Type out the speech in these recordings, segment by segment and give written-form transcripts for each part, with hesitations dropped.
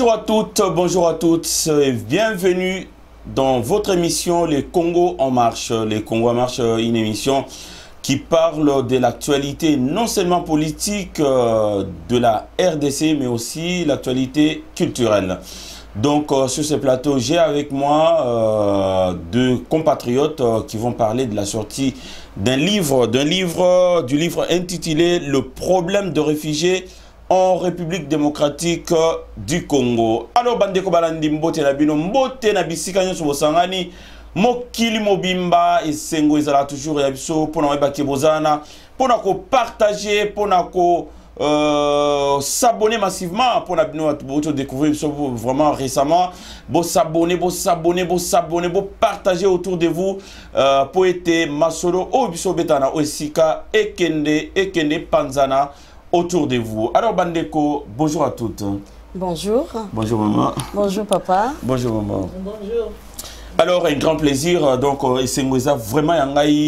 Bonjour à toutes, bonjour à toutes et bienvenue dans votre émission Les Congo en marche. Les Congo en marche, une émission qui parle de l'actualité non seulement politique de la RDC mais aussi l'actualité culturelle. Donc sur ce plateau, j'ai avec moi deux compatriotes qui vont parler de la sortie du livre intitulé Le problème de réfugiés en République démocratique du Congo. Alors bandeko balandi mbote na bino mbote na bisika nyoso bosangani mokili mobimba esengo ezala toujours ya biso pona weba kebozana pona ko partager pona ko s'abonner massivement pour la découvrir vraiment récemment. Bon s'abonner, partager autour de vous. Poète Masolo, Obiso Betana, Osika, Ekende Panzana autour de vous. Alors Bandeko, bonjour à toutes. Bonjour. Bonjour maman. Bonjour papa. Bonjour maman. Bonjour. Alors, un grand plaisir. Donc, c'est vraiment un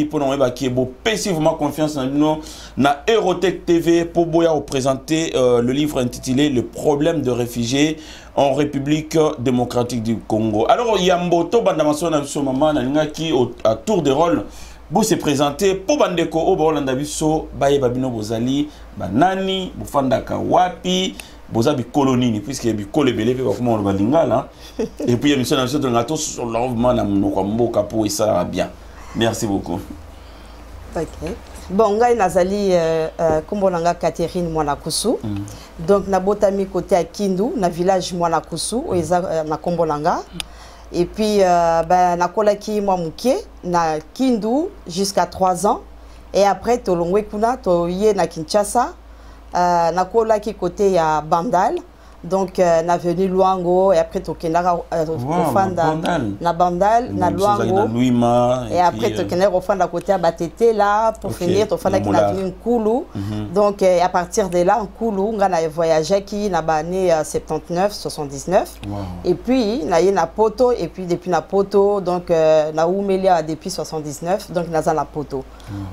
pour nous qui est beau. Passivement confiance dans nous. Na Eurotech TV pour vous présenter le livre intitulé Le problème de réfugiés en République démocratique du Congo. Alors, il y a un beau bandamason à ce moment qui à tour de rôle. Vous se présenter pour Bandeko au Bolanda Bisso, Baye Babino Bozali, Banani, Bufandaka Wapi. Boza bikoloni puisque bikole belé pe comment on va lingala et puis émission dans ce ngato sur l'environnement na mnoko mboka pour ça bien. Merci beaucoup. OK. Bon ngai nazali kombolanga Catherine Mwanakusu. Donc na botami côté à Kindu na village Mwanakusu oza na kombolanga. Et puis ben nakolaki mwa muke na Kindu jusqu'à 3 ans et après tolongwe kuna to yé na Kinshasa. Nakola qui côté à Bandal, donc na venu Luango et après Tokenara Ofanda na Bandal na Luango et après Tokenara Ofanda côté à Batete là pour finir Ofanda qui na venu Nkulu. Donc à partir de là Nkulu on a voyagé qui na année 79 79 et puis na Poto et puis depuis na Poto donc na Oumelia depuis 79 donc na za Poto.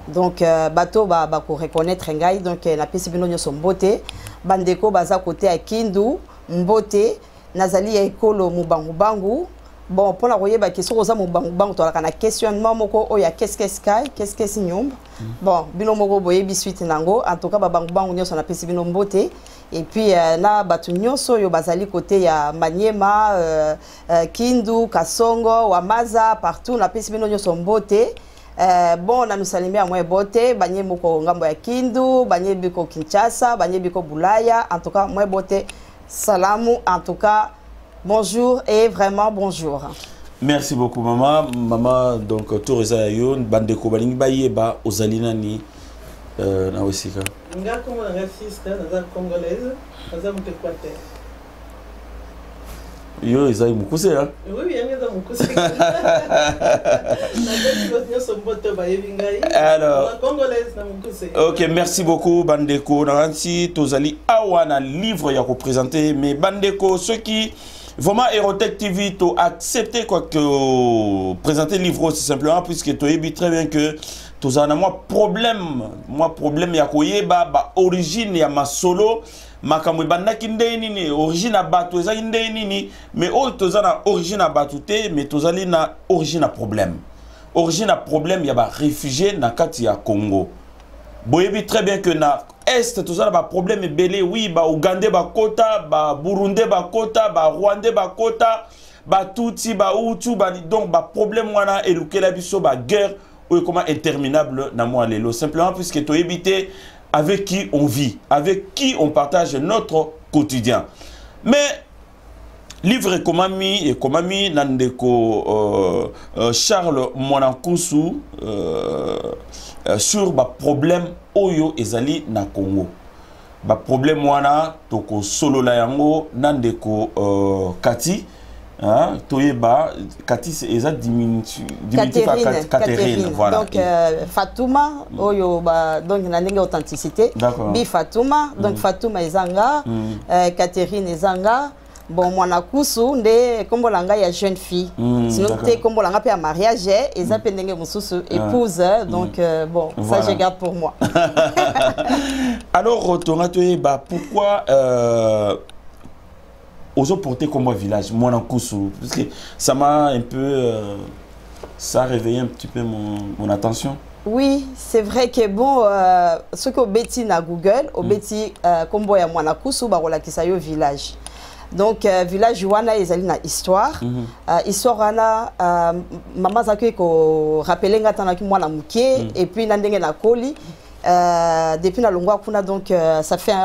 Donc bateau ba ko reconnaître ngai donc na pesi bino nyoso mbote bandeko baza côté à Kindu mbote nazali ya ekolo mubangu bangu bon pour la royeba question oza mubangu bangu to la questionnement moko oya qu'est-ce nyumba bon bino moko boyebi suite nango en tout cas bangu bangu nyoso na pesi bino mbote et puis na batu nyonso yo bazali côté ya Maniema Kindu Kasongo Wamaza partout na pesi bino nyoso mbote. Bon, on a nous salué à moi beauté, banye moko ngambo ya Kindu, banye biko Kinshasa, banye biko Bulaya. En tout cas, moi beauté, salamou. En tout cas, bonjour et vraiment bonjour. Merci beaucoup, maman. Maman, donc, tout reza yo, bandeko balingi baye ba ozalina ni na osika. Nga comme un raciste, dans congolaise, dans un Équateur. Yo, ils aiment beaucoup ça. Oui, il y a beaucoup ça. Alors, ok, merci beaucoup, Bandeko. Nancy, Tozali, Awana, livre, il y a représenté. Mais Bandeko, ceux qui, vraiment, Eurotech TV, tu accepté quoi que présenter le livre, c'est simplement, puisque tu as très bien que tu as un problème, il y a quoi, origine, il y a ma solo. Makamwe bandaki nini origine abatu eza nini mais tozana origine abatu te mais tozali na origine problème ya ba réfugié na kati ya Congo boyebi très bien que na est tozana ba problème belé oui ba Ougandais ba kota ba Burundais ba kota ba Rwandais ba kota ba Tutsi ba Hutu ba donc ba problème wana elukela biso ba guerre ou comment interminable na moi lelo simplement puisque to éviter avec qui on vit, avec qui on partage notre quotidien. Mais livre Komami Nandeko Charles Mwanakusu sur le problème Oyo Ezali na Congo. Le problème wana toko solo la yango Nandeko Kati. Toyeba, Kati c'est diminutif à Catherine, voilà. Donc Fatouma, Oyo, donc il authenticité. Bi Fatouma, donc Fatouma Ezanga, Catherine Ezanga. Bon, Mwanakusu, nde kombolanga ya jeune fille. Sinon, t'es kombolanga pe à mariage, et ça pendenge mususu épouse. Donc bon, voilà. Ça je garde pour moi. Alors, Toyeba, pourquoi aux porté comme un village, Mouanankoussou, parce que ça m'a un peu, ça a réveillé un petit peu mon attention. Oui, c'est vrai que bon, ce que Betty na Google, au Betty comme boya Mouanankoussou, barola qui sa yo village. Donc village wana ezali na histoire. Histoire wana maman zaki ko rappeler ngata ki mwana muke et puis na ndenge na koli. Depuis na longwa kuna donc ça fait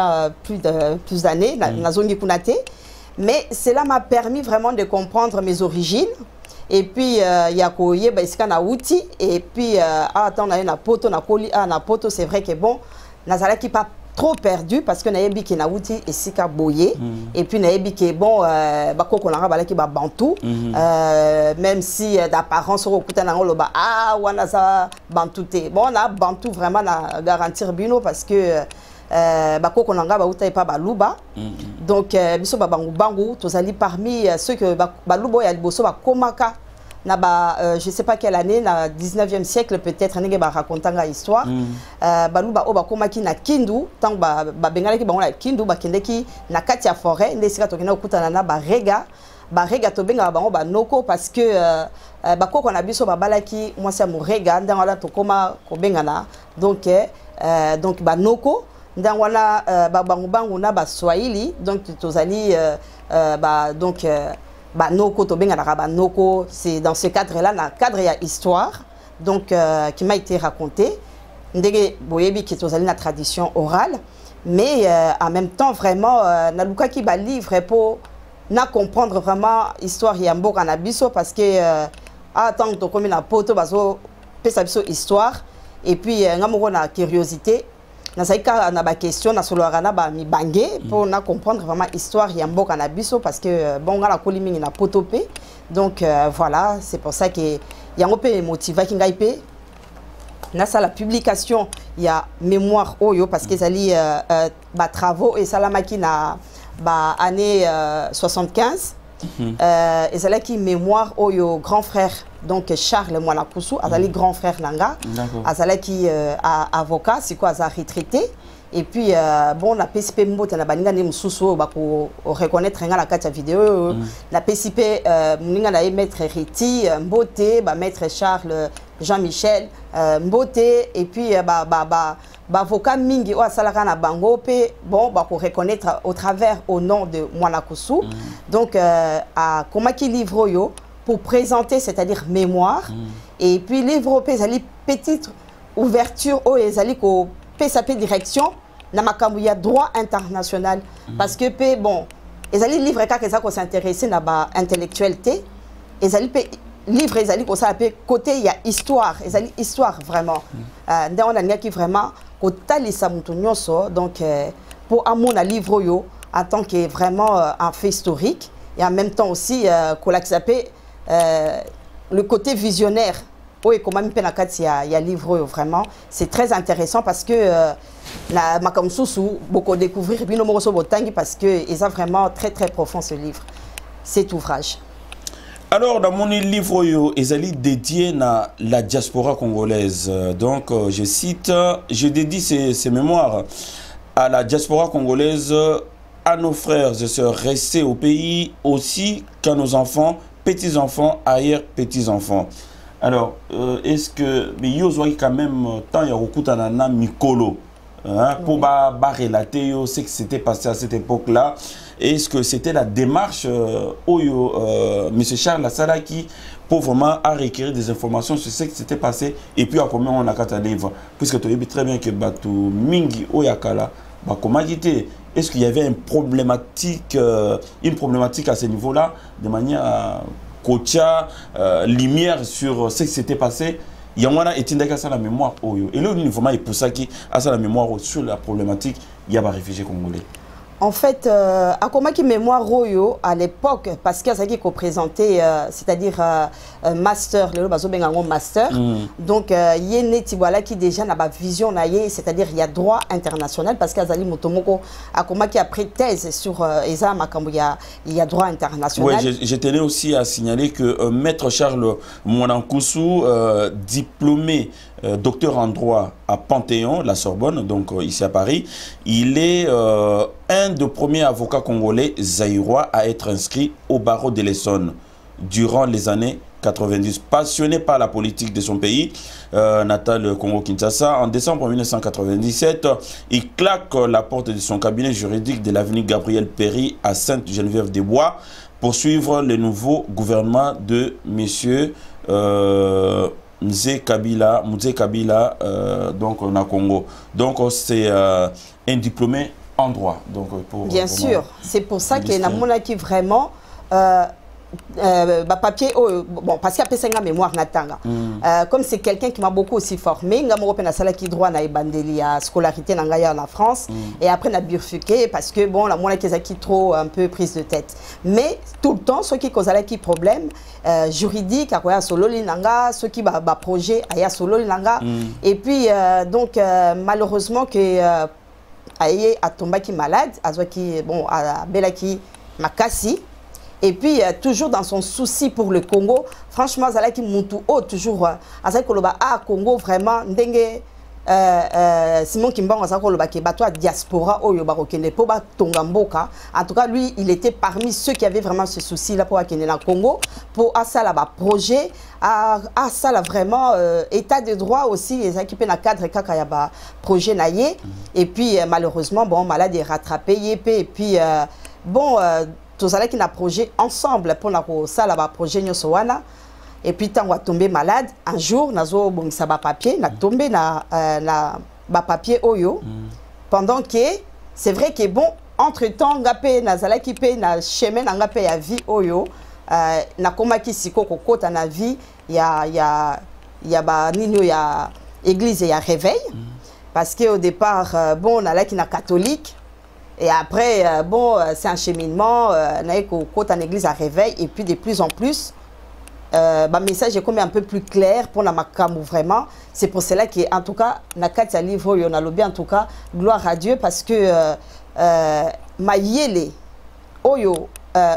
plus d'années na zongi kuna te. Mais cela m'a permis vraiment de comprendre mes origines. Et puis il y a koye ba iska na outil et puis attends na poto na koli na poto c'est vrai que bon nazala qui pas trop perdu parce que nayebi ki na outil et sika boye et puis nayebi ki bon bakoko na balaki ba bantou même si d'apparence okuta na ngolo ba wana za bantou te bon na bantou vraiment na garantir bino parce que bakoko na ba uta pa baluba donc biso ba bangu bangu tozali parmi ceux que balubo ya liboso ba komaka na je sais pas quelle année na 19e siècle peut-être ndenge ba racontanga histoire baluba o ba komaki na Kindu tant ba bengalaki bango na Kindu ba kendeki na kati ya forêt ndesika tokena okutana na ba rega to benga bango ba noko parce que bakoko na biso ba balaki mwasi ya morega ndanga la to koma ko bengana donc ba noko ndanga wana ba bangu na ba swahili donc tozali donc Banoko, Banoko, c'est dans ce cadre-là, dans le cadre, il y a histoire, donc qui m'a été racontée. Ndege boyebi qui est la tradition orale, mais en même temps vraiment, naluka qui va livre pour na comprendre vraiment histoire yambo kanabiso parce que tant que comme na poto bazo pesa biso histoire et puis ngamoko na curiosité. Nasaika na ba question na solo rana ba mi bangé pour na comprendre vraiment histoire ya mboka na biso parce que bon ngala kolimi na potopé donc voilà c'est pour ça que yango pe motiva ki ngai pe na ça la publication il y a mémoire oyo parce que zali ba travaux et salamaki na ba année 75 et c'est là qui mémoire oyo grand frère donc Charles Mouanankoussou azali grand frère nanga azali qui avocat c'est quoi ça retraité et puis bon la PCP mbote na baninga ni mususu ba ko reconnaître nga la carte vidéo la PCP muninga na maître Riti mbote ba maître Charles Jean-Michel mbote et puis ba avocat mingi o asalaka na bango pe bon ba ko reconnaître au travers au nom de Mouanankoussou donc à comment qui livre yo pour présenter, c'est-à-dire mémoire. Et puis, livre les petite ouverture, les direction, il y a droit international. Parce que, bon, les livres qui s'intéressent à l'intellectualité, les livres côté, il y a histoire, histoire vraiment. On a qui vraiment, donc, pour un livre, en tant que vraiment un fait historique, et en même temps aussi, le côté visionnaire, oui, comment il y a livre vraiment, c'est très intéressant parce que la Makamsousou beaucoup découvrir parce que ils ont vraiment très profond ce livre, cet ouvrage. Alors dans mon livre ils ont dédié à la diaspora congolaise, donc je cite, je dédie ces mémoires à la diaspora congolaise, à nos frères et sœurs restés au pays, aussi qu'à nos enfants, petits-enfants, arrière-petits-enfants. Alors, est-ce que vous avez quand même tant il y a beaucoup de Mikolo pour relater ce qui s'était passé à cette époque-là? Est-ce que c'était la démarche M. Charles Lassala qui pour vraiment requérir des informations sur ce qui s'était passé et puis à combien on a qu'à livre? Puisque tu as dit très bien que Batu Mingi Oyakala, comment était? Est-ce qu'il y avait une problématique à ce niveau-là, de manière à coacher lumière sur ce qui s'était passé? Il y a la mémoire. Et là, vraiment, il pour ça qu'il a la mémoire sur la problématique, il y a des réfugiés congolais. En fait, à comment qui mémoire Royo à l'époque, parce qu'il y a qui présenté, c'est-à-dire master, le master. Donc, il y a une voilà qui déjà n'a pas vision, c'est-à-dire il y a droit international, parce qu'il y a Zali Motomoko, à comment qui a pris thèse sur Eza Makambo, il y a droit international. Oui, je tenais aussi à signaler que Maître Charles Mouanankoussou, diplômé docteur en droit à Panthéon, la Sorbonne, donc ici à Paris, il est un des premiers avocats congolais zaïrois à être inscrit au barreau de l'Essonne durant les années 90. Passionné par la politique de son pays natal, Congo-Kinshasa, en décembre 1997, il claque la porte de son cabinet juridique de l'avenue Gabriel Péry à Sainte-Geneviève-des-Bois pour suivre le nouveau gouvernement de M. Mzee Kabila, donc on a Congo. Donc c'est un diplômé en droit. Donc, bien sûr, c'est pour ça que Namona qui vraiment papier bon parce qu'il y a sa mémoire natanga comme c'est quelqu'un qui m'a beaucoup aussi formé ngamo pe na sala qui droit na ebandeli ya scolarité na ngaya en France et après na bifurqué parce que bon la mona qui trop un peu prise de tête mais tout le temps ceux qui causent qui problème juridique à quoi solo linanga ceux qui ba projet aya solo linanga et puis donc malheureusement que aye atomba qui malade azwa qui bon a bela qui makasi. Et puis, toujours dans son souci pour le Congo, franchement, Zalaki Moutou, toujours, Azaki Koloba, Congo, vraiment, Ndenge, Simon Kimban, Azaki Koloba, qui est diaspora, Oyobarokene, Poba Tongamboka. En tout cas, lui, il était parmi ceux qui avaient vraiment ce souci-là pour Akene dans le Congo, pour Asala, projet, Asala, vraiment, état de droit aussi, les équipés dans le cadre, Kakayaba, projet Naye. Et puis, malheureusement, bon, malade est rattrapé, et puis, bon, tous ceux qui ont projet ensemble pour la salle projet Nyosowana et puis tant qu'on tombé malade un jour nazo bon ça ba papier na tombé na ba papier oyo pendant que c'est vrai que bon entre temps ngapé nazala qui paye na chemin ngapé ya vie oyo na koma ki siko kokota na vie ya ba nino ya église ya réveil parce que au départ bon na là qui na catholique. Et après, bon, c'est un cheminement, côté en église à réveil, et puis de plus en plus, le message est comme un peu plus clair pour la Makamu vraiment. C'est pour cela qu'en tout cas, Nakati livre, on a lobby en tout cas, gloire à Dieu, parce que Mayele, Oyo,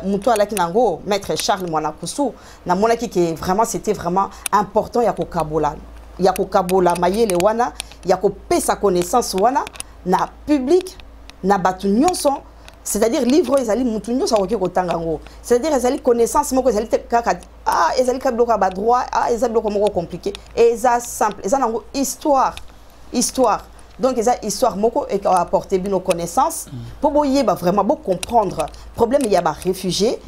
Moutou Alakinango, maître Charles Mwanakusu, na monaki qui vraiment, c'était vraiment important, Yako Kabola. Yako Kabola, Mayele Wana, Yako paie sa connaissance Wana, na public. Na batu nyonso c'est-à-dire livre ezali mutu nyonso akoki kotanga ngo c'est-à-dire ezali connaissance moko ezali kaka ezali ka bloka ba droit ezali bloka moko compliqué eza simple eza nango histoire donc eza histoire moko et a apporter nos connaissances pour boyeba vraiment beau comprendre problème il y a ba réfugiés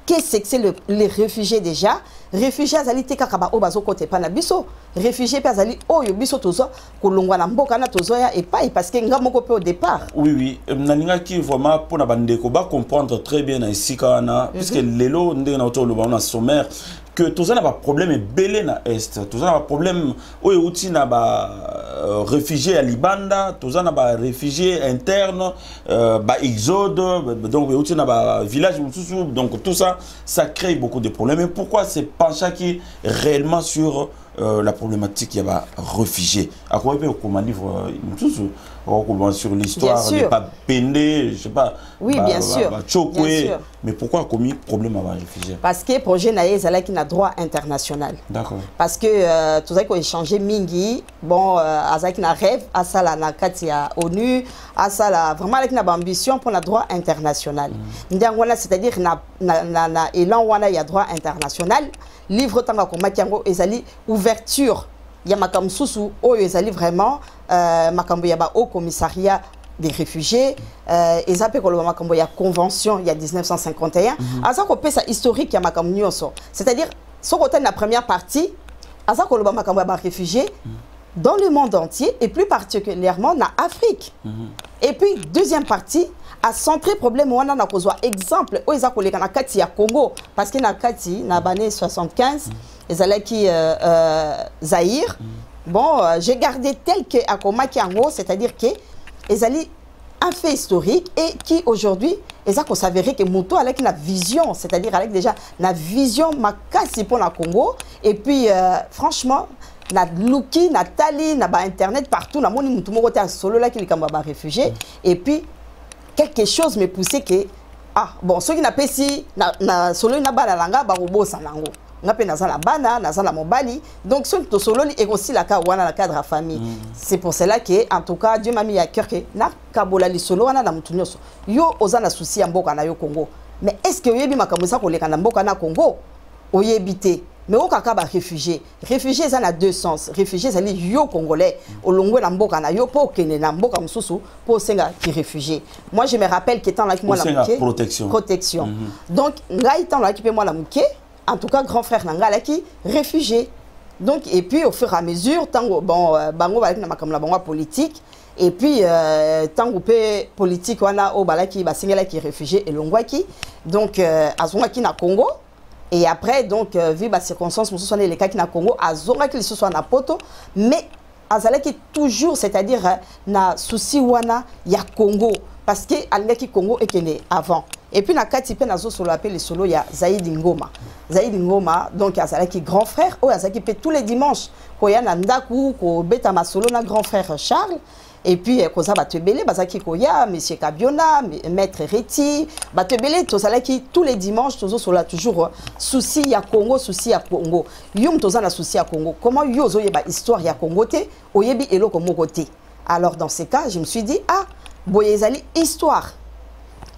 qu'est-ce que c'est les réfugiés déjà réfugiés azali te kaka ba o bazo kote pa na biso réfugiés pe azali oyo biso tozo kolongwa na mboka na tozo ya epai parce que nga moko pe au départ oui nalinga qui vraiment pour na bandeko ba comprendre très bien na isika na puisque lelo ndenge na auto lobana sommaire que tozo na ba problème belé na est tozo na ba problème oyo uti na ba réfugiés à Libanda tozo na ba réfugiés internes ba exode donc uti na ba village donc tout ça ça crée beaucoup de problèmes. Mais pourquoi c'est pencha qui réellement sur la problématique il y a réfugiés à quoi peut comment livre sur l'histoire n'est pas pendé je sais pas oui bien sûr mais pourquoi a commis problème à réfugiés parce que projet naïe zala qui n'a droit international d'accord parce que tout ça qu'on échangé mingi bon azaki na rêve à ça la na katia ONU à ça la vraiment avec na ambition pour la droit international ndangwana c'est-à-dire na élan wana il y a droit international livre tanga ko makiango ezali ouverture ya makambo susu oyo ezali vraiment makambo ya ba haut commissariat des réfugiés ezape ko lo makambo ya convention il y a 1951 asa ko pesa historique ya makambo nyonso c'est-à-dire ce côté la première partie asa ko lo makambo ya ba réfugiés dans le monde entier et plus particulièrement en Afrique et puis deuxième partie à centrer problème wana na kozwa exemple o ezako leka na kati ya Congo parce que na kati na bané 75 ezalaki Zaïre bon j'ai gardé tel que akoma ki ango c'est-à-dire que ezali un fait historique et qui aujourd'hui ezako s'avérer que moto avec la vision c'est-à-dire avec déjà la vision makasi pour la Congo et puis franchement na luki na tali na ba internet partout na moni mutu moko ta solo là qui les kamba ba réfugiés et puis quelque chose me poussait que bon ceux qui n'a pas si na solo na balalanga ba robosa nango ngape nazala bana nazala mobali donc son to sololi et aussi la wana la cadre à famille c'est pour cela que en tout cas Dieu m'a mis à cœur que na kabola li solo wana na mutu nyonso yo ozana souci ya mboka na yo Congo mais est-ce que oyebi makambo sa koleka na mboka na Congo oyebité mais au kaka ba réfugié ça na deux sens réfugié ça li yo congolais olongwe na mboka na yo po kene na mboka mususu po senga ki réfugié moi je me rappelle qu'étant là moi la protection donc ngai tant là qui peut moi la muké en tout cas grand frère nanga là qui réfugié donc et puis au fur et à mesure tant bon bango ba na makamla bango politique et puis tant que politique wana o balaki ba singela qui réfugié et longwaki donc azonga ki na Congo. Et après, donc, vu les circonstances, nous sommes les cas qui na Congo, azonga qu'ils se soient na poto, mais azala qui toujours, c'est-à-dire na souci wana ya Congo, parce que alga qui Congo est né avant. Et puis na katipe na zo solo appelé solo ya Zaïd Ngoma, donc azala qui grand frère, oh azala qui fait tous les dimanches, ko ya na ndaku ko beta ma solo na grand frère Charles. Et puis, koza batebele, bazaki koya, monsieur Kabiona, maître Reti, batebele, tozalaki tous les dimanches, tozosola toujours souci ya Congo, souci ya Congo. Yum tozana souci ya Congo. Comment yozo yeba histoire ya Congo te, oyebi elo komo kote. Alors dans ces cas, je me suis dit ah, boyezali histoire.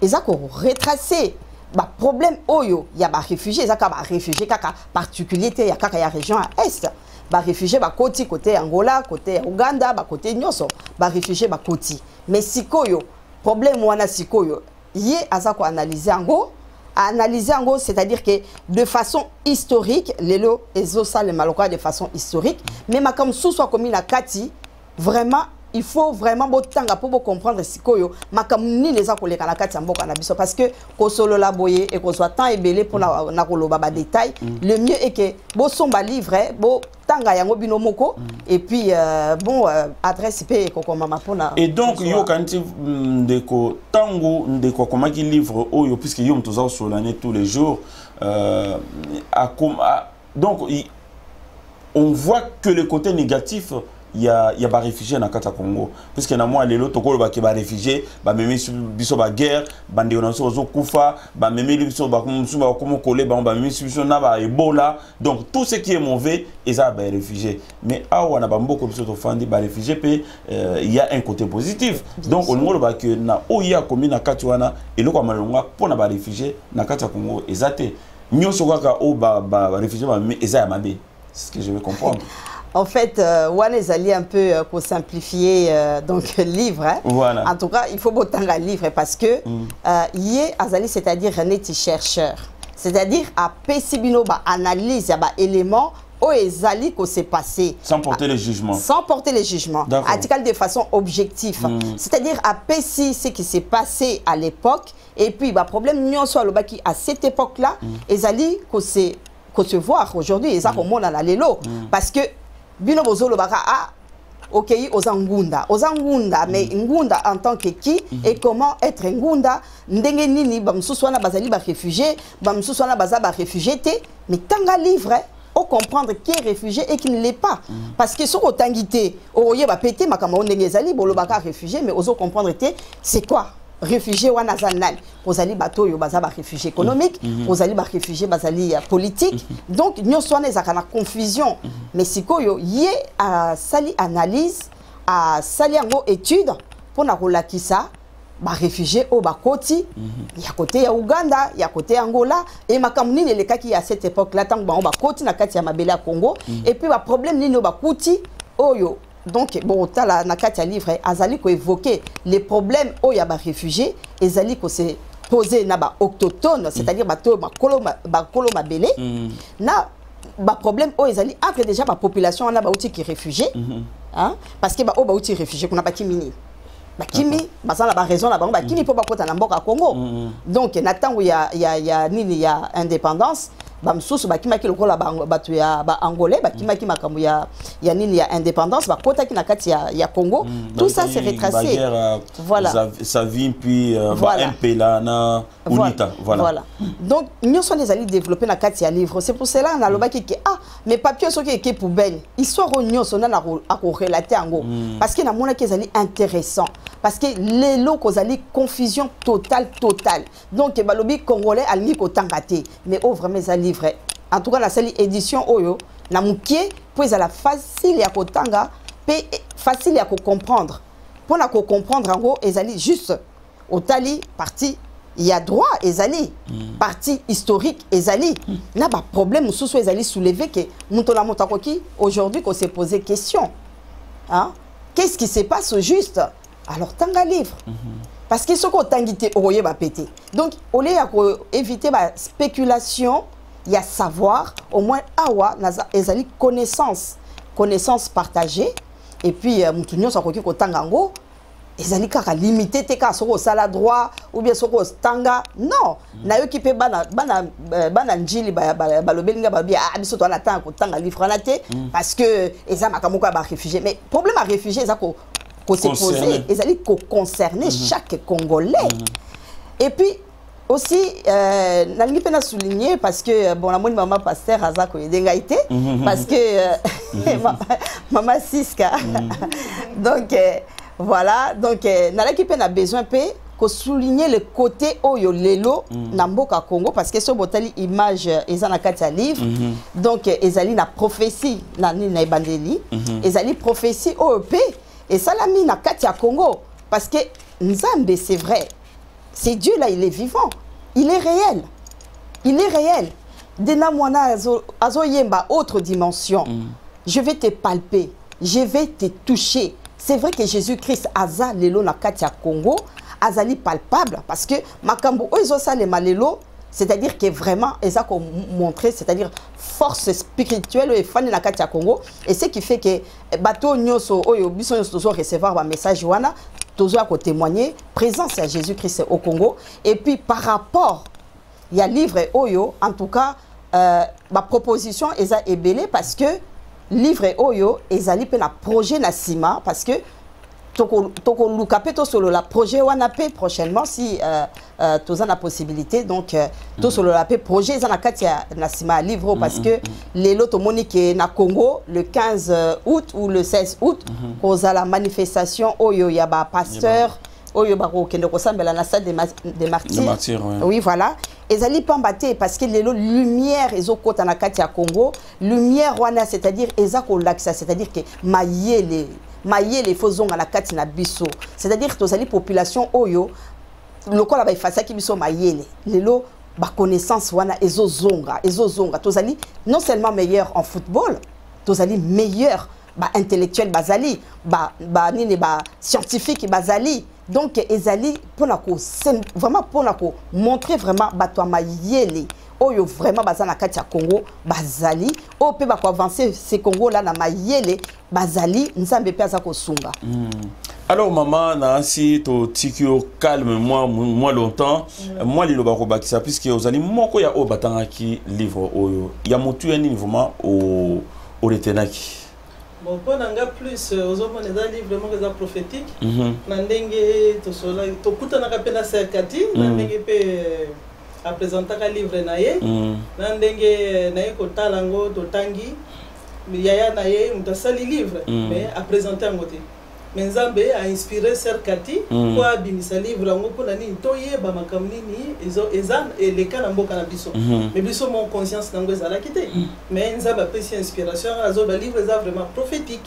Ezako retracer ba problème oyo ya ba réfugié, ezaka ba réfugié kaka particulier te ya kaka ya région à est. Ba réfugié ba koti côté Angola, côté Ouganda, ba côté Nyoso, ba réfugié ba koti. Mais sikoyo, problème wana sikoyo, yé azako analyser ango, c'est-à-dire que de façon historique, lelo ezosa le maloka de façon historique, mais ma comme sous soit comme la kati, vraiment il faut vraiment botanga pour comprendre sikoyo makamuni les akoleka na kati mboka na biso parce que ko solo la boye et ko soit temps ebelé pour na koloba ba détail le mieux est que bo somba livre bo tanga yango bino moko et puis bon adresse pe ko mama pona et donc yo kanti ndeko tango ndeko komaki livre oyo puisque yo mtoza solane tous les jours donc on voit que le côté négatif il y a des réfugiés dans le Congo. Puisque dans moi, les autres, il y a des réfugiés, il y a des guerres, il y a des koufa, il y a des Ebola. Donc tout ce qui est mauvais, il y a des réfugiés. Mais on a beaucoup de réfugiés, il y a un côté positif. Donc on a que na oya komi na katiwana et le kwamalonga pour na réfugiés na kata Congo ezate. Nyoso kaka o ba réfugiés ba ezaya mabe. C'est ce que je veux comprendre. En fait, Wane Zali un peu pour simplifier donc livre. Hein. Voilà. En tout cas, il faut autant un livre parce que Yé Azali, c'est-à-dire un chercheur. C'est-à-dire à Pessibino analyse ba éléments où Ezali que s'est passé. Sans porter les jugements. Sans porter les jugements. Article de façon objective. C'est-à-dire à Pessi ce qui s'est passé à l'époque et puis bah problème n'y soit le baki à cette époque-là Ezali que c'est se voir aujourd'hui et ça comme on a la lelo parce que bino bozolo baka ah ok ozangunda mais ngunda en tant que qui et comment être ngunda ndenge nini bamsuswana bazali ba réfugié bamsuswana baza ba réfugié te mais tanga livre au comprendre qui est réfugié et qui ne l'est pas parce que sur otangité oye ba pété makama ndenge ezali bolo baka réfugié mais ozo comprendre te c'est quoi réfugiés wana zanal ozali bato yo baza ba réfugiés économiques ozali ba réfugiés bazali politique donc nyonso wana ezaka na confusion mais sikoyo yé a sali analyse a sali yango étude pour na kolakisa ba réfugiés au bakoti ya côté ya Ouganda ya côté Angola et makamuni ne lekaki à cette époque là tant ba bakoti na kati ya mabele ya Congo et puis ba problème nino bakuti oyo. Donc, bon, la nakati livre, azali ko évoquer les problèmes où il y a des réfugiés, azali ko se poser na ba autochtone, c'est-à-dire ba kolo mabele, na ba problème où azali entre déjà ba population na ba outil qui réfugiés, hein, parce que ba o ba outil réfugiés qu'on a pas kimini. Ba kimi, ba ça la ba raison là ba kimi pour ba kota na mboka Congo. Donc, natango il y a nini ya indépendance. Bamsusu bakimaki lokola batu ya ba angolais bakimaki makambo ya nini ya indépendance bakota ki na kati ya Congo tout ça c'est retracé voilà ça vient puis voilà. MP là na unita voilà donc nous sommes des alliés développés na kati ya livre c'est pour cela na lobaki que ah mais papier so qui est poubelle histoire on so na a relater ango parce que na mona ki ezali intéressant parce que les locaux ali confusion totale donc balobi congolais ali ko tangate mais oh vraiment ça livre en tout cas la seule édition oyo na mukie pour la facile ya kotanga pe facile ya comprendre pour la comprendre en gros ezali juste otali partie il y a droit ezali partie historique ezali na ba problème sous ezali soulever que mutola motakoki aujourd'hui qu'on s'est posé question hein qu'est-ce qui se passe au juste alors tanga livre parce que ce qu'on tangité oye va péter donc au lieu éviter la spéculation il y a savoir au moins awa naza ezali connaissance partagée et puis mutunyo sakoki ko tangango ezali kaka limité te ka soko sala droit ou bien soko tanga non na yo ki pe bana njili balobelinga babia biso to na tanga ko tanga livre na te parce que eza makamoko ba réfugié mais problème à réfugié eza ko se poser ezali ko concerner chaque Congolais et puis aussi nalingi pena souligner parce que bon la moni maman pasteur azako edengaité parce que maman Siska donc voilà, donc nalaki pe na besoin pe ko souligner le côté oyo lelo na mboka Congo parce que ce botali image ezana kati ya livre donc ezali na prophétie na ni na ebandeli ezali prophétie oyo pe et salami na kati ya Congo parce que Nzambe c'est vrai c'est Dieu là il est vivant il est réel dena mwana azo yemba autre dimension je vais te palper je vais te toucher. C'est vrai que Jésus-Christ aza lelo na kati ya Congo azali palpable parce que makambo oizo sale malelo c'est-à-dire que vraiment eza ko montrer c'est-à-dire force spirituelle et fan na kati ya Congo et ce qui fait que bato nyoso oyo biso nyoso tozo recevoir ba message wana tozo ko témoigner présence à Jésus-Christ au Congo et puis par rapport il y a livre oyo en tout cas ma proposition eza ebelé parce que livre oyo ezali pe na projet na sima parce que toko luka pe to solo la projet wana pe prochainement si toza na possibilité donc to solo la pe projet eza na kati na sima livre parce que lelo to monique na Congo le 15 août ou le 16 août koza la manifestation oyo ya ba pasteur oyo bako kende ko sambela na stade des martyrs oui voilà ezali pambaté parce que lelo lumière ezokota na kati ya Congo lumière wana c'est-à-dire ezako laxa c'est-à-dire que mayele fozonga na kati na biso c'est-à-dire tozali population oyo lokola ba ifasaki biso mayele lelo ba connaissance wana ezozonga tozali non seulement meilleur en football tozali meilleur ba intellectuel bazali ba nini ba scientifique bazali donc ezali pour la vraiment pour la montrer vraiment bato mayele oyo vraiment baza na kati ya Congo bazali o pe ba ko avancer ce Congo là na mayele bazali nzambe pe aza ko sunga. Alors maman Nancy to tikio calme moi longtemps moi li loba ko bakisa puisque ozali moko ya o batanga ki livre oyo ya motu ya nini vraiment o retenaki. Bon, pour nanga plus aux hommes des livres vraiment prophétiques nandenge to sola to kuta na kapena serkati nandenge pe a présenter un livre naye nandenge naye ko talango to tangi yaya naye mutasali livre mais a présenter un côté mais Nzambe a inspiré serkati pour abimisa livre ngo pour nani toye ba makamnini ezan et les kana mboka na biso mais biso mon conscience nango ezala kité mais Nzambe a pris inspiration azo ba livre za vraiment prophétique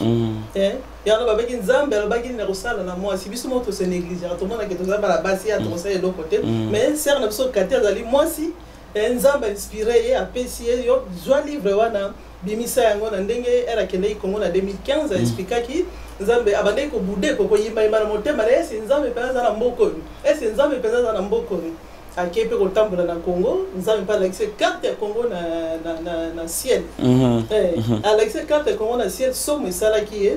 ya ba baki Nzambe ba baki na kosala na moi si biso moto se négliger to mona que to za ba la basi à to ça et l'autre côté mais ser na biso kati azali moi si Nzambe inspiré et a pesier yo joie livre wana bimisa yango na ndenge era kende Congo na 2015 a expliqué Nzambe abandai ko bude ko yimba yimba na motema na esi Nzambe penza na mboko esi Nzambe penza na mboko akepe ko tambola na Congo Nzambe pa l'accès carte ya Congo na ciel à l'accès carte Congo na ciel somo sala ki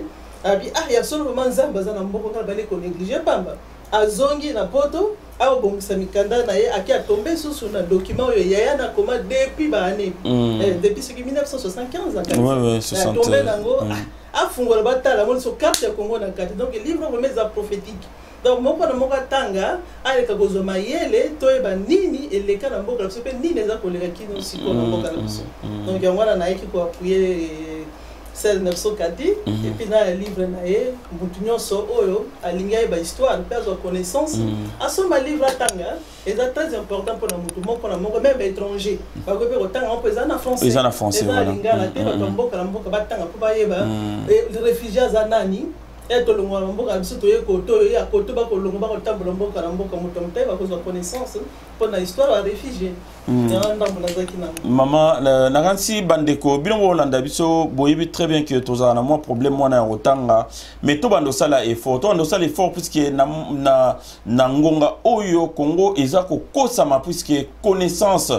abi ya solo vraiment Nzambe za na mboko ka bale ko négliger pamba azongi na poto a bongisa mikanda na ye aki atombe susu na document oyo yaya na koma depuis ba année depuis 1975 ouais 60 tombé nango a fungola batala mo so carte ya Congo na kati donc livre vraiment prophétique donc moko na moko tanga aleka kozoma yele toyeba nini eleka na mboka so pe nini eza koleka kino siko na mboka na biso donc yango na yeki ko appuyer sel nerso kati et puis na livre na ye mutu nyonso oyo alingi ayeba histoire mpe azwa connaissance asomba livre atanga eza très important mpona mutu moko na moko même étranger bakoki mpe kotanga mpo eza na français eza na lingala te bato mboka na mboka batanga mpo bayeba réfugie aza nani tolongwa na mboka biso toye koto ya koto bakolongo bakotambola mboka na mboka moto motaye bakozwa connaissance mpona histoire ya réfugie Maman, naransi bandeko bino bolanda biso boyebi très bien que toza na moi problème moi na rotanga mais to bando sala effort puisque na ngonga oyo Congo eza ko kosama puisque connaissance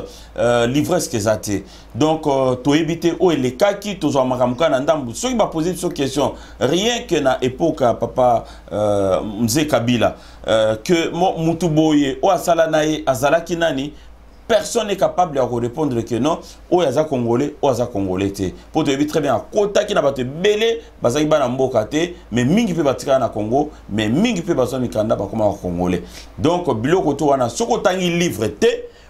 l'ivresse que zate donc to éviter o les kaki toza makamuka na ndambu soki ba poser biso question rien que na époque papa Mzee Kabila que mutu boye o asala nae azalaki nani. Personne n'est capable de répondre que non, ou yaza congolais, ou yaza congolais. Pour te dire très bien, kota qui n'a pas te belé, bazaki ba na mboka te, mais mingi pe batika na Congo, mais mingi pe bazo mikanda ba koma congolais. Donc biloko to wana soko tangi livre te,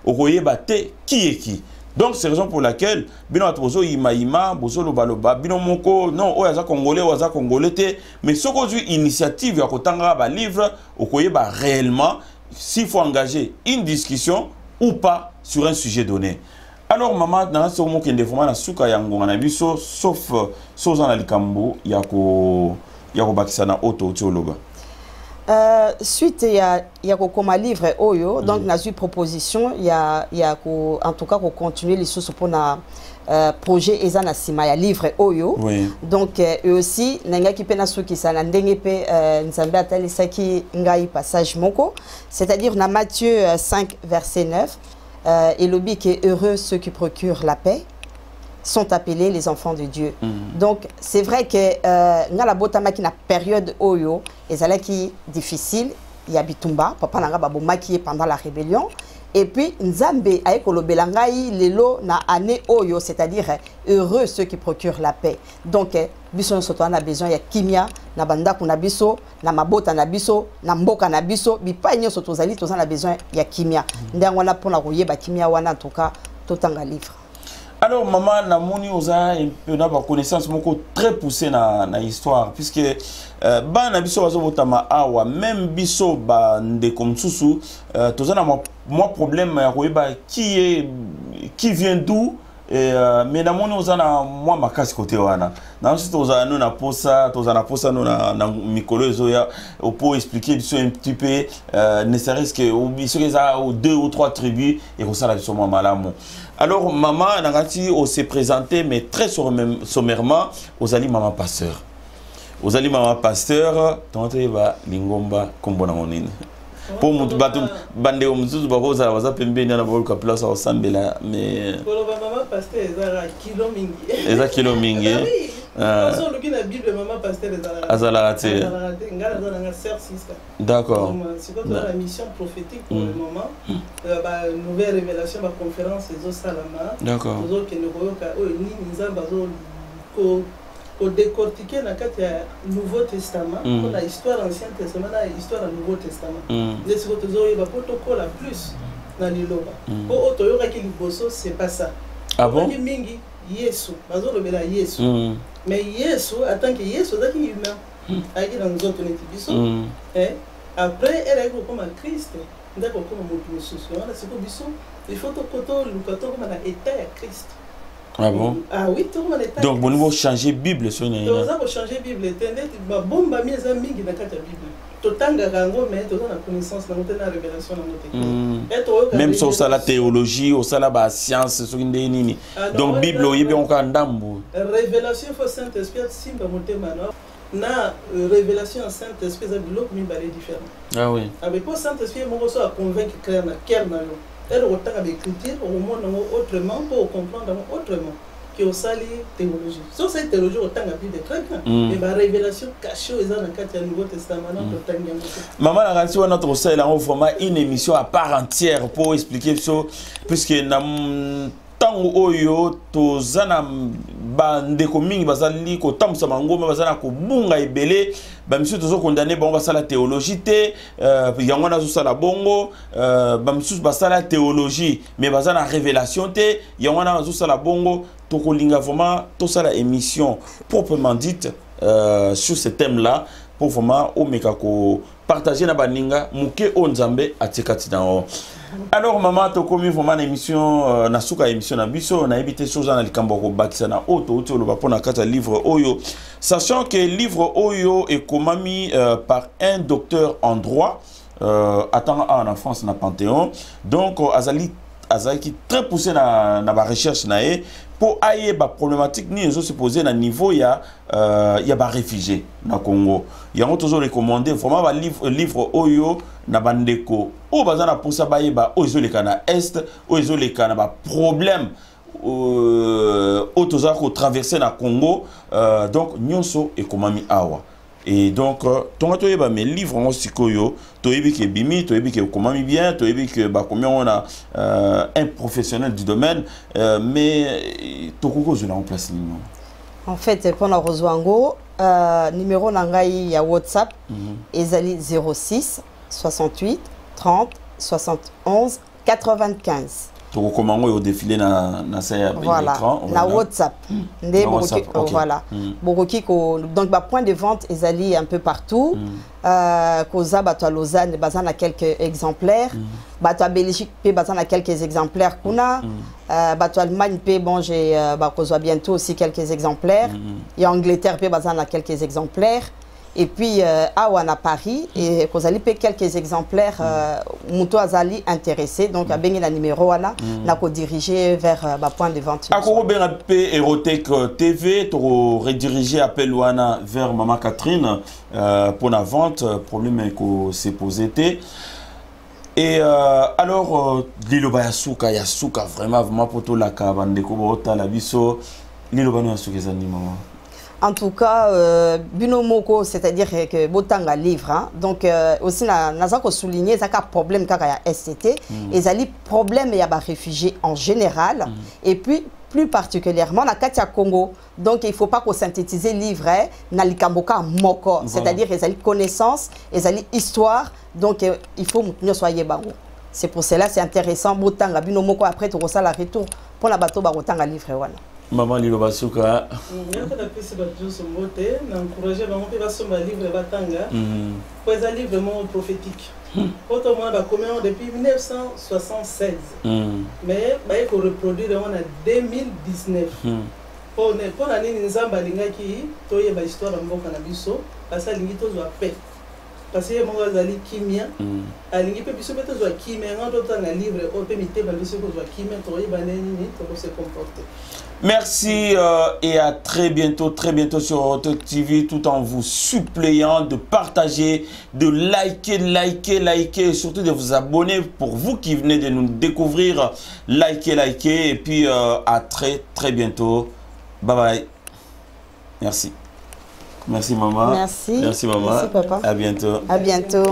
okoyeba te qui est qui. Donc c'est raison pour laquelle bino atozo ima bozo loba bino moko non o yaza congolais te, mais soko zu initiative ya kotanga ba livre okoyeba réellement s'il faut engager une discussion ou pas sur un sujet donné. Alors maman dans ce moment qui ndefoma na suka yango na biso sauf soza na likambo yako bakisa na auto toloba. Suite ya ko koma livre oyo donc na eu proposition ya ko en tout cas ko continuer les choses pour na projet eza na sima ya livre oyo donc eux aussi nanga ki pena soki sana ndenge pe nzambe atalisaki ngai passage moko c'est-à-dire na Matthieu 5 verset 9 et le but est heureux ceux qui procurent la paix sont appelés les enfants de Dieu. Donc c'est vrai que na la botama ki na période oyo ezala ki difficile ya bitumba papa nanga babomaki pendant la rébellion. Et puis, Nzambe a ekolobela ngai lelo na année oyo, c'est-à-dire heureux ceux qui procurent la paix. Donc, biso soto na besoin ya kimia, na bandako na biso, na mabota na biso, na mboka na biso, bipa nyo soto zali toza na besoin ya kimia. Ndango wana pona koyeba kimia wana en tout cas totanga livre. Alors maman na moni oza na ba connaissance moko très poussée na histoire puisque ba na biso bazo botama awa même biso ba ndeko msusu toza na moi problème ya koyeba qui vient d'où mais na moni oza na moi makasi côté wana na nsi toza no na posa no na mikolo ezoya pour expliquer biso un petit peu ne serait-ce que biso eza 2 ou 3 tribus et ko sala biso malamu. Alors maman nangati on s'est présenté mais très sommairement aux ali maman pasteur. Aux ali maman pasteur tonte ba lingomba kombo na monene. Pour mutu batum bande o mutu bakoza baza pembeni na boluka place au sambela mais pour maman pasteur ezala kilo mingi. Eza kilo mingi. Parce que la Bible maman pasteur ezala te. Ngala za nga sœur sister. D'accord. C'est quoi la mission prophétique pour le moment. Ba nouvelle révélation ba conférence ezo salama. D'accord. Ozo ke nokoyoka o ni nzamba zo ko décortiquer na kati ya Nouveau Testament pour la histoire Ancien Testament na histoire Nouveau Testament. Les ce que zo ba protocole la plus na liloba. Pour otoyoka ki liboso c'est pas ça. Ah bon? Mingi Yesu, bazo lobela Yesu. Mais Yesu, attends que Yesu est humain. Aïe dans nous autres biso. Après, elle est comme un Christ. D'accord, comme un Moussus. C'est comme biso. Il faut que le comme un état à Christ. Ah bon? Ah oui, tout le monde est. Donc, bon, changer Bible sur une. Donc, ça va changer Bible. Ma bombe a mis un mingi dans la Bible. Totanga rango mais tu as la connaissance dans la révélation dans notre même sur ça la théologie au ça la science sur une nini donc Bible oyebi on ka ndambu révélation faut Saint-Esprit simba motema na révélation Saint-Esprit za biloko mi balé différent. Ah oui avec pour Saint-Esprit mo so convaincre clair na cœur na yo elle retanga avec écriture au monde autrement pour comprendre autrement qui au sali théologie. Sur cette théologie autant la Bible très bien. Mais la révélation cachée aux dans le Nouveau Testament autant bien. Maman a reçu notre salle en vraiment une émission à part entière pour expliquer ça puisque tango oyo tozana bandeko mingi bazali ko tamsa mangoma bazana ko bunga ebele ba misu tozo condamné ba basala théologie te yango na zo sala bongo ba misu basala théologie mais bazana révélation te yango na zo sala bongo to kolinga vraiment to sala émission proprement dite sur ce thème là pour vraiment o meka ko partager na baninga muke onzambe atikati na. Alors maman to komi vraiment émission na suka émission na biso na évité chose na likambo ko bakisa na auto auto lo bapona kata livre oyo, sachant que livre oyo est commis par un docteur en droit attends en France na Panthéon, donc azali qui très poussé na ba recherche na e pour aye ba problématique ni ezo se poser na niveau ya ba réfugié na Congo. Yango toujours recommandé vraiment ba livre oyo na bandeko o bazana pour ça ba o ezoleka na est o ezoleka na ba problème o toza ko traverser na Congo, donc nyonso ekomami awa. Et donc tonga to yeba mes livres en sikoyo to yebi ke bimi to yebi ke komami bien to yebi ke ba combien on a un professionnel du domaine, mais to koko je la remplace ni. En fait pour la Roswango numéro nangai ya WhatsApp ezali 06 68 30 71 95. Comment on défilé na voilà, l'écran, na WhatsApp. Voilà. Donc bah point de vente ezali un peu partout. Koza bato à Lausanne bazan a quelques exemplaires. Bato à Belgique pe bazan a quelques exemplaires kuna. Bato à Allemagne pe bon j'ai koza bientôt aussi quelques exemplaires. Et Angleterre pe bazan a quelques exemplaires. Et puis à Paris et kozali pe quelques exemplaires muto azali intéressé, donc a bengi la numéro wana na ko diriger vers point de vente. Akoko benga pe Erotech TV to rediriger appel wana vers Maman Catherine pour la vente, problème ko s'est posé té. Et alors liloba yasuka vraiment poto la ka bandeko bota la biso liloba no yasuka ezani maman. En tout cas, binomoko, c'est-à-dire que botanga livre, hein? Donc aussi naza ko souligner ça ka problème kaka ya SCT, et zali problème ya ba réfugiés en général, et puis plus particulièrement la Katia Congo. Donc il faut pas qu'on synthétiser livre na likamboka moko, c'est-à-dire les ali connaissance, les ali histoire, donc il faut nous soyez bango. C'est pour cela c'est intéressant botanga binomoko après tu ressens la retour pour la bateau ba botanga livre wana. Maman Liloba Suka. Je vais encourager les livres Batanga. Pour les livres vraiment prophétiques. Autrement, depuis 1976. Mais il faut reproduire en 2019. Pour l'année, nous avons une histoire de Mboka parce que nous avons paix. Parce que moi j'allais kimia alingi pe biso beto zo kimia ngando tanga livre o pe mité ba biso zo kimia to yi baneni ni to se comporter. Merci et à très bientôt sur Erotech TV, tout en vous suppliant de partager, de liker et surtout de vous abonner pour vous qui venez de nous découvrir. Likez et puis à très bientôt. Bye bye. Merci. Merci maman. Merci. Merci maman. Merci papa. À bientôt. À bientôt.